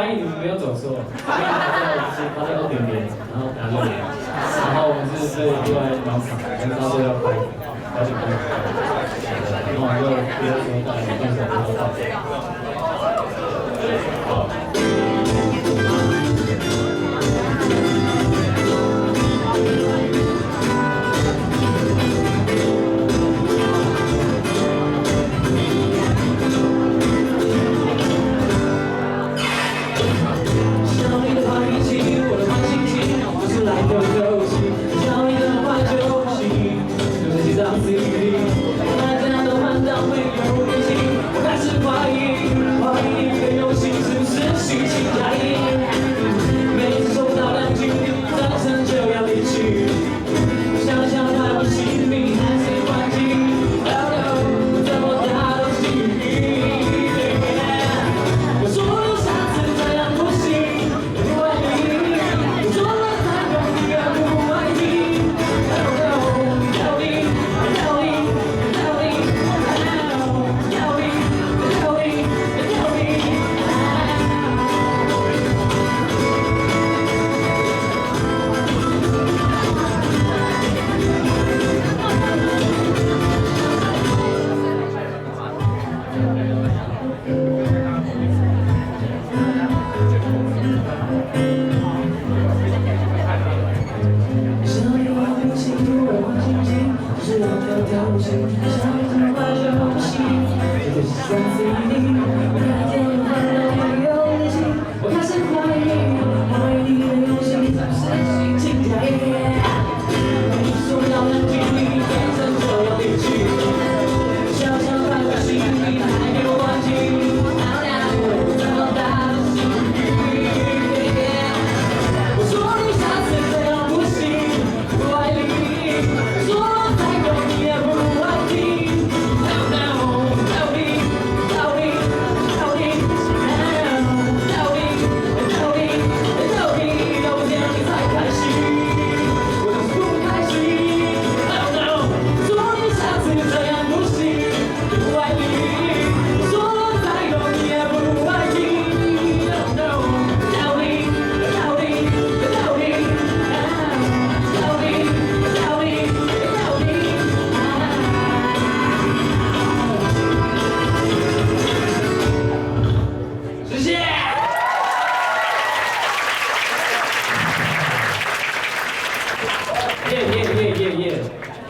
怀疑你们没有走错，他在2点点，然后打6点，然后我们是被另外广场，然后他说要快一点，而且不能快，然后我就比如说大概1分钟就到这样。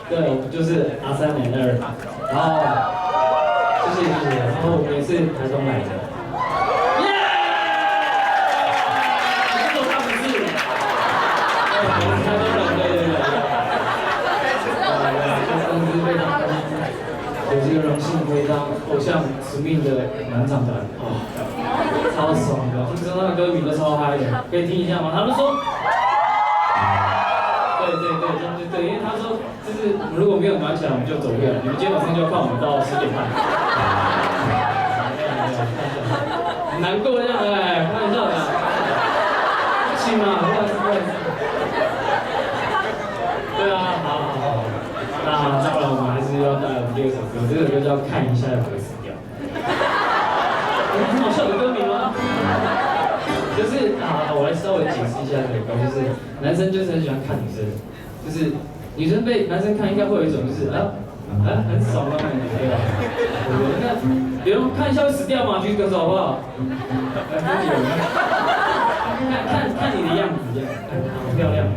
对，我们就是R302，然后谢谢，然后我们也是台中来的，耶！你说他不是？我们是台中人，对，就是非常有这个荣幸可以当偶像使命的男长团，超爽的，听说那个歌迷都超嗨的，可以听一下吗？他们说。这样就对，因为他说就是如果没有暖起来，我们就走不了。你们今天晚上就要放我们到10点半。很难过这样哎，开玩笑的。不行嘛，不好意思。对啊，好。那当然我们还是要带我们第2首歌，这首歌叫《看一下就会死掉》。很好笑的歌名吗？就是我来稍微解释一下这个歌，就是男生就是很喜欢看女生。就是女生被男生看，应该会有一种就是很爽的感觉，对吧？那别人看一下会死掉嘛，举个手好不好？看你的样子，这样好漂亮。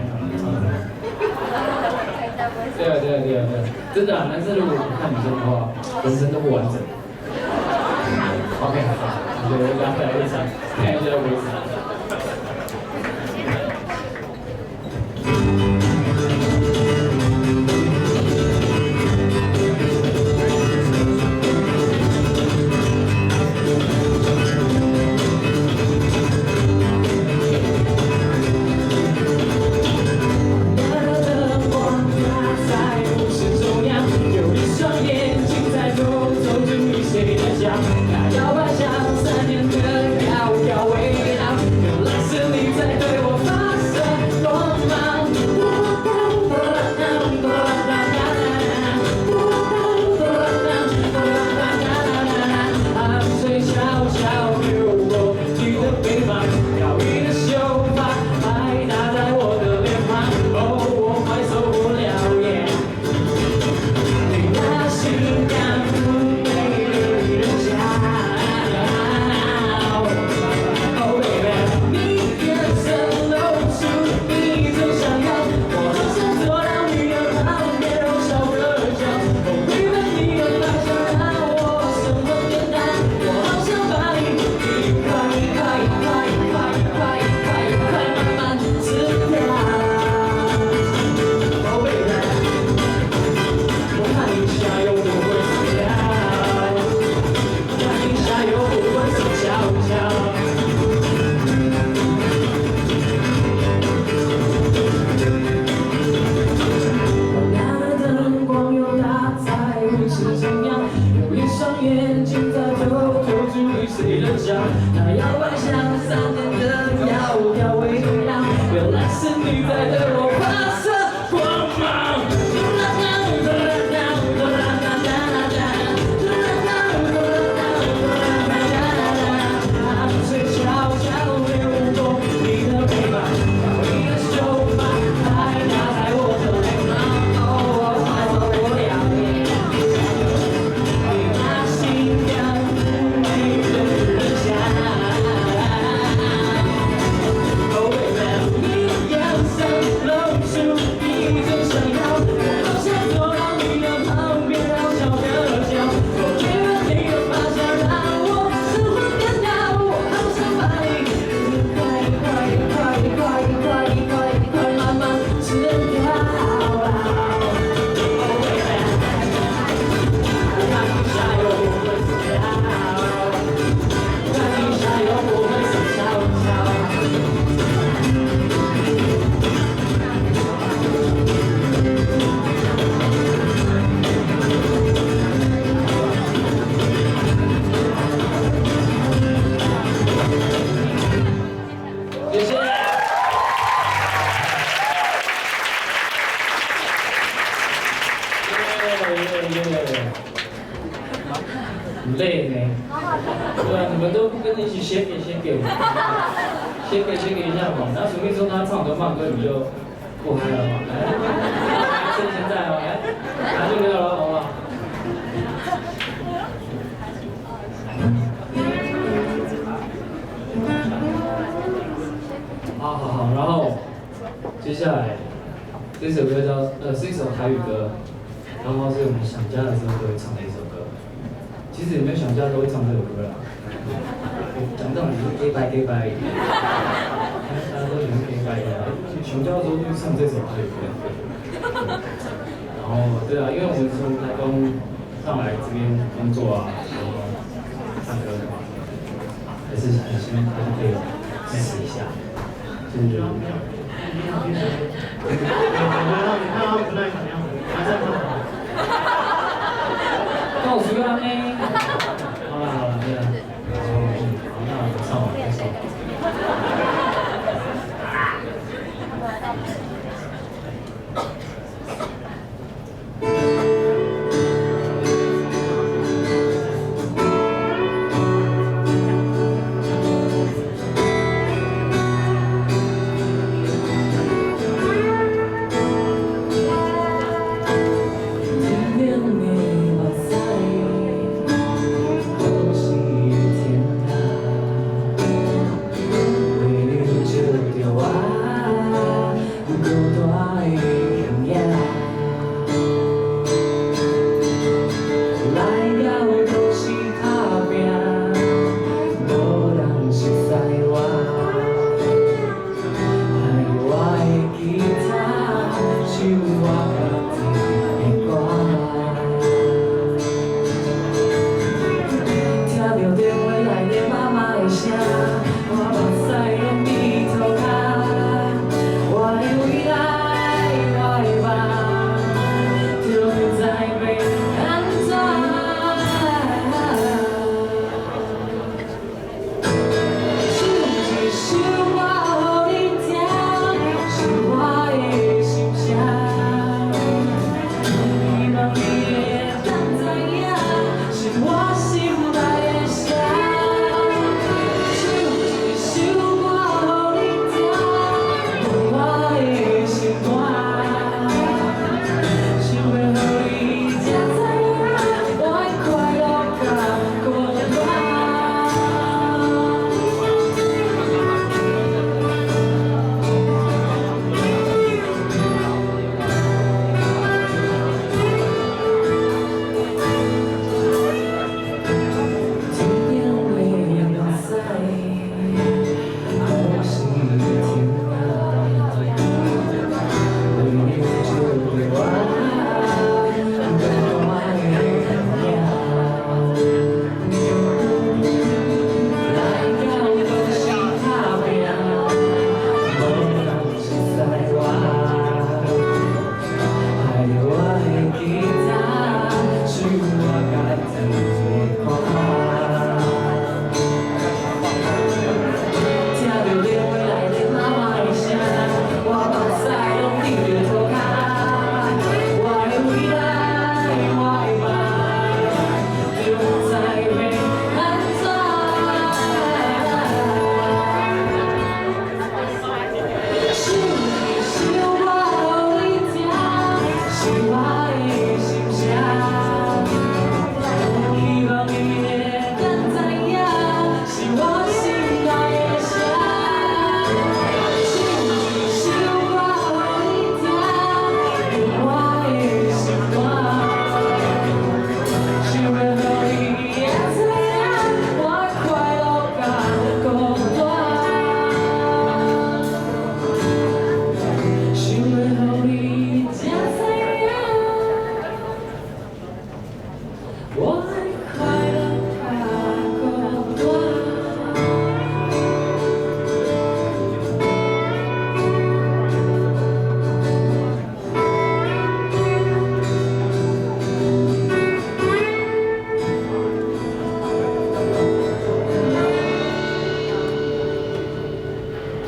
对，真的男生如果不看女生的话，人生都不完整。OK， 好，我们刚才一场，看一下为止。摇摆像3年的遥遥未到。于谁的脚？那摇摆像3年的窈窕围绕，原来是你在对我发射光芒。水悄悄流过你的背膀，你的手把爱压在我的脸上，哦，快受不了你，你把心跳你的日下。Oh baby， 你的眼神露出一种闪耀，我好想坐到你的旁边，然后悄悄地叫，我给了你的方向，让我神魂颠倒，我好想把你快慢慢吃掉。Oh baby， 看你下游我会死掉，看你下游我会死翘翘。谢谢。很累呢。对啊，你们都不跟你一起先给，先给一下嘛。然后随便说他唱很多慢歌，你就不嗨了嘛。来，趁现在哦，来就没有了，好不好？好，然后接下来这首歌是一首台语歌，然后是我们想家的时候都会唱的一首歌。其实有没有想家都会唱这首歌啦。讲道理是 gay bye， 大家都喜欢 gay bye 的。想家的时候就唱这首台语歌。然后对啊，因为我们从台东上来这边工作啊，然后唱歌的话，还是很希望大家可以支持一下。就是，我觉得你看他不耐烦样子，还在干嘛？告诉他们。好了，对啊。好，那我上网再上。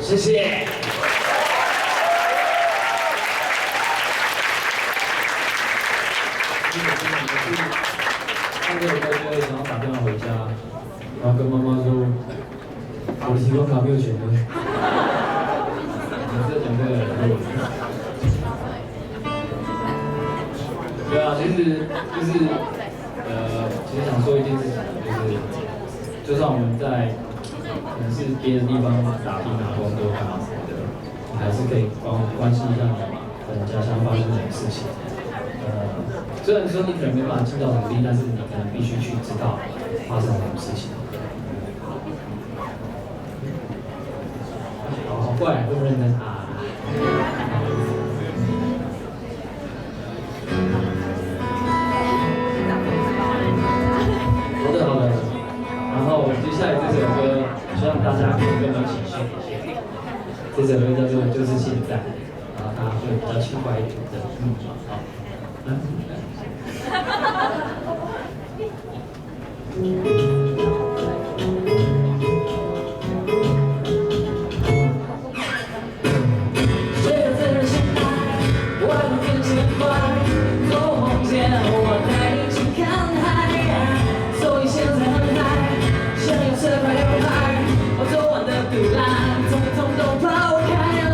谢谢。唱这首歌就会想要打电话回家，然后跟妈妈说，我的提款卡没有钱了。你在讲这个？对啊，其实其实想说一件事情，就算我们在可能是别的地方打拼啊、工作干嘛什么的，你还是可以关心一下你家乡发生什么事情。虽然说你可能没办法尽到努力，但是你可能必须去知道发生什么事情。好怪，这么认真啊！好的。然后接下来这首歌，希望大家可以跟我一起学一学。这首歌叫做《就是现在》，然后它会比较轻快一点的，好。随着自然醒来，我的天气很快，做梦见我带你去看海，所以现在很嗨，想要车快又快，我昨晚的独蓝，统统都抛开来。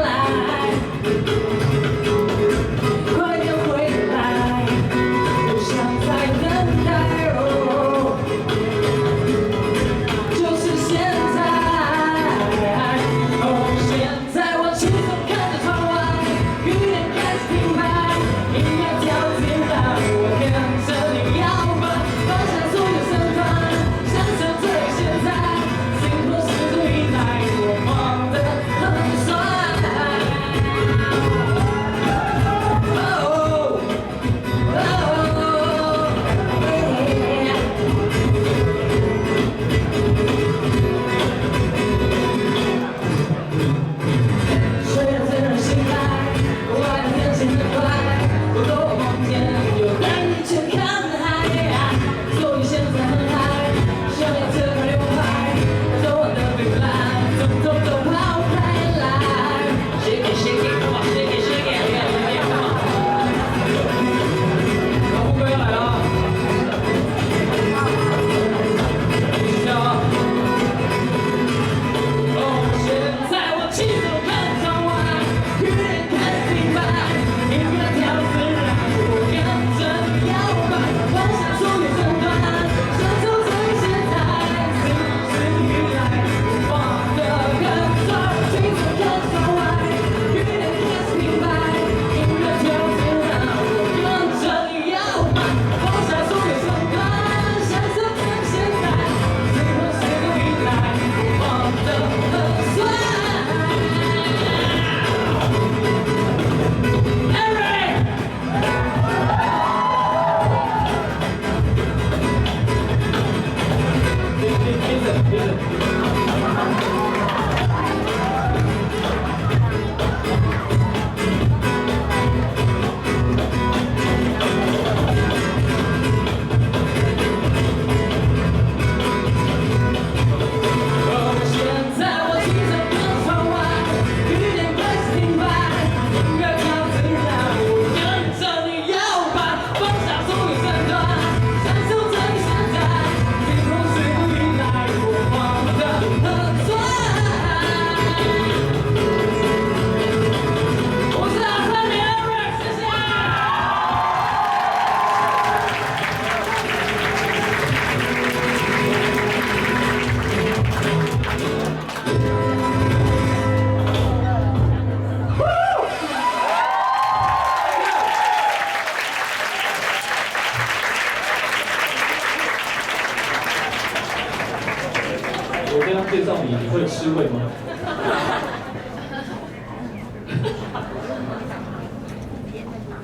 我这样介绍你，你会吃味吗？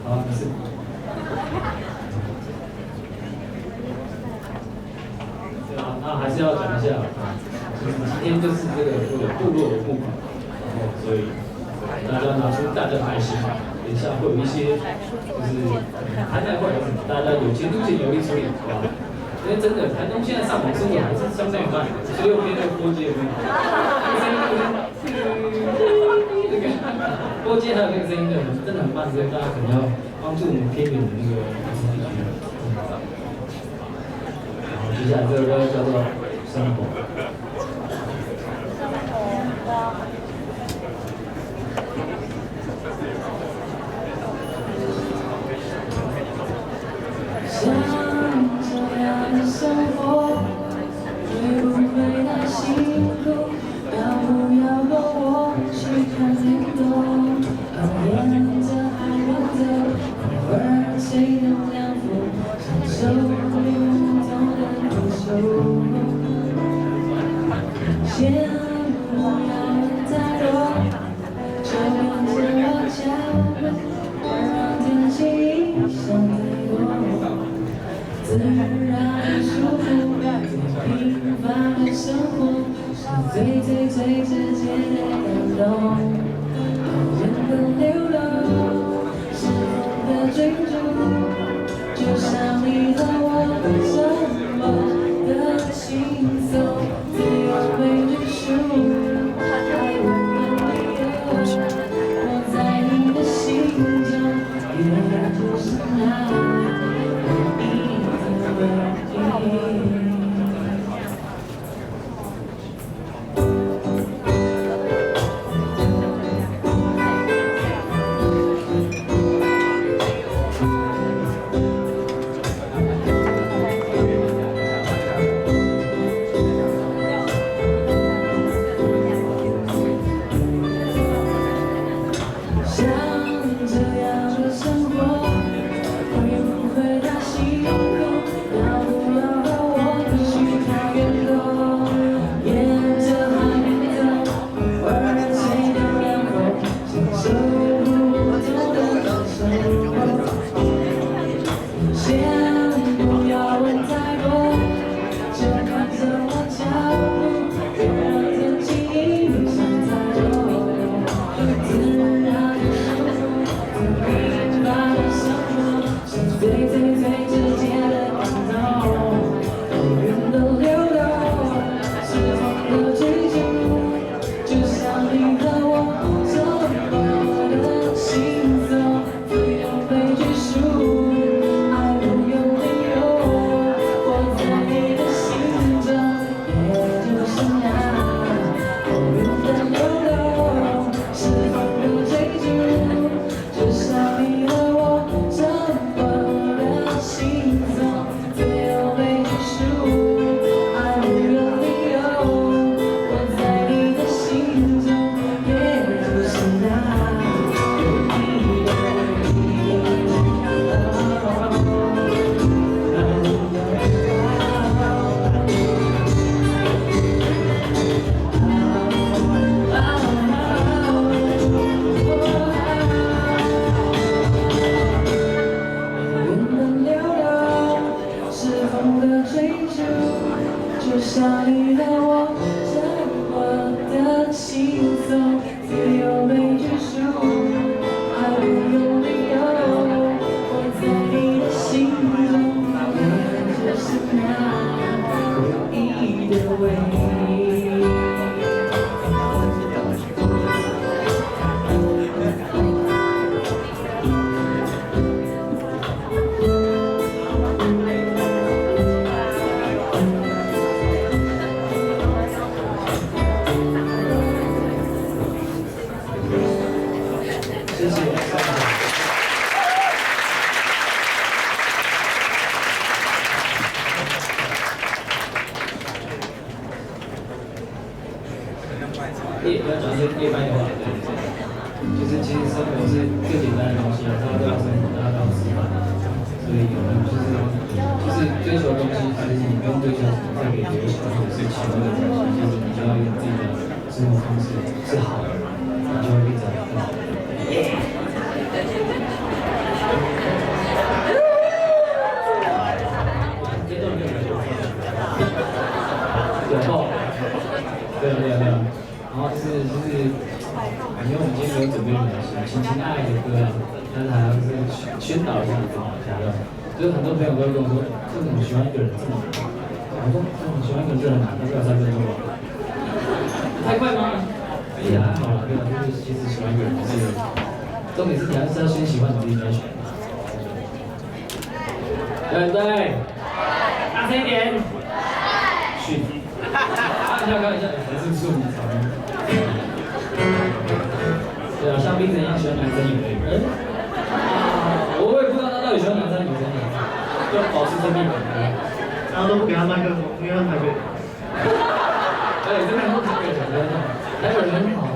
好，没事。对啊，那还是要讲一下，今天就是这个部落的募款，然后所以大家拿出大家的爱心，等一下会有一些就是拍卖会什么，大家有钱出钱，有力出力，好吧？因为真的，台东现在上网生活还是相当于慢，16天那个波接有没有？过今天还有那个声音真的很棒，所以大家可能要帮助我们偏远的那个地区。好，接下来这个歌叫做《生活》。像这样的生活，会不会太辛苦？要不要跟我去看天空？沿着海边走，偶尔吹动凉风，享受流动的感受。羡慕要人太多，就跟着我脚步，让天气影响太多。自然的舒服，平凡的生活，是最直接的感动。人的流动，是风的追逐，就像你和我什么的轻松，自由被拘束，爱我的理由，我在你的心中，也就是那。像这样的生活，会不会太辛苦？要不要和我去看月空？沿着海边走，偶尔吹动凉风，享受不同的感受。先不要问太多，就跟着我脚步，别让天气影响太多。自然的舒服，平凡的生活，是最直接的感动。云的流动，是风的追逐，就像你和我这么的轻松，不用被拘束，爱不用理由，我在你的心中，也就是那云的流动，是风的追逐，就像你和我这么的轻松，不用被拘束，爱不用理由，我在你的心中，也就是那有你的唯一。云的流动，是风的追逐，就像你和我这么的轻松，自由被拘束，爱不用理由，我在你的心中，也就是那唯一的唯一。谢谢。要讲些夜班的话，就是其实生活是最简单的东西啊，大家都要生活，大家都要吃饭，所以就是追求的东西，其实你不用追求什么特别流行或者是奇怪的东西，就是你就要用自己的生活方式是好的，你就会变成更好的人。这段没有人有爆，对。然后就是，因为我们今天没有准备什么情爱的歌啊，但是还要是宣导一下，就是很多朋友都会跟我说，为什么喜欢一个人这么难？我说，喜欢一个人这么难，大概3分钟吧。太快吗？也还好啦。对啊，就是其实喜欢一个人是，重点是你还是要先喜欢你自己再选。对不对？大声一点。去。看一下，还是顺你场。对啊，像冰城一样喜欢男生也可以。我也不知道他到底喜欢男生女生，要保持神秘感。然后都不给他麦克风，因为他台北。对，这边都台北人，台北人好。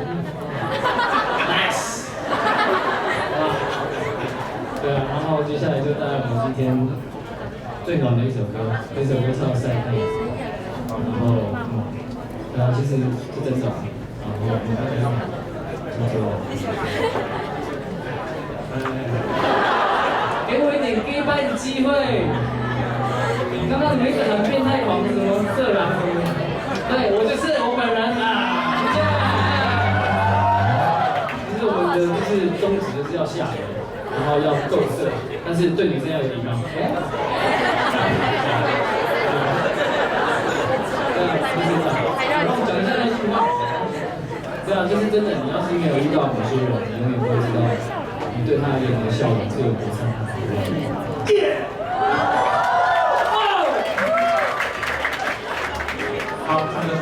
Nice。对啊，然后接下来就带来我们今天最暖的一首歌，这首歌叫《晒太阳》。然后，对啊，其实是真的。然后我们大家叫做，给我一点 gay 拜的机会。刚刚你们一个很变态狂，什么色狼什么？对，我就是我本人啊。其实我们的就是宗旨就是要吓人，然后要够色，但是对女生要有礼貌。然后讲一下那句话。对啊，就是真的，你要是没有遇到某些人，你永远不会知道你对他的脸的笑容是有多灿烂。好，唱歌。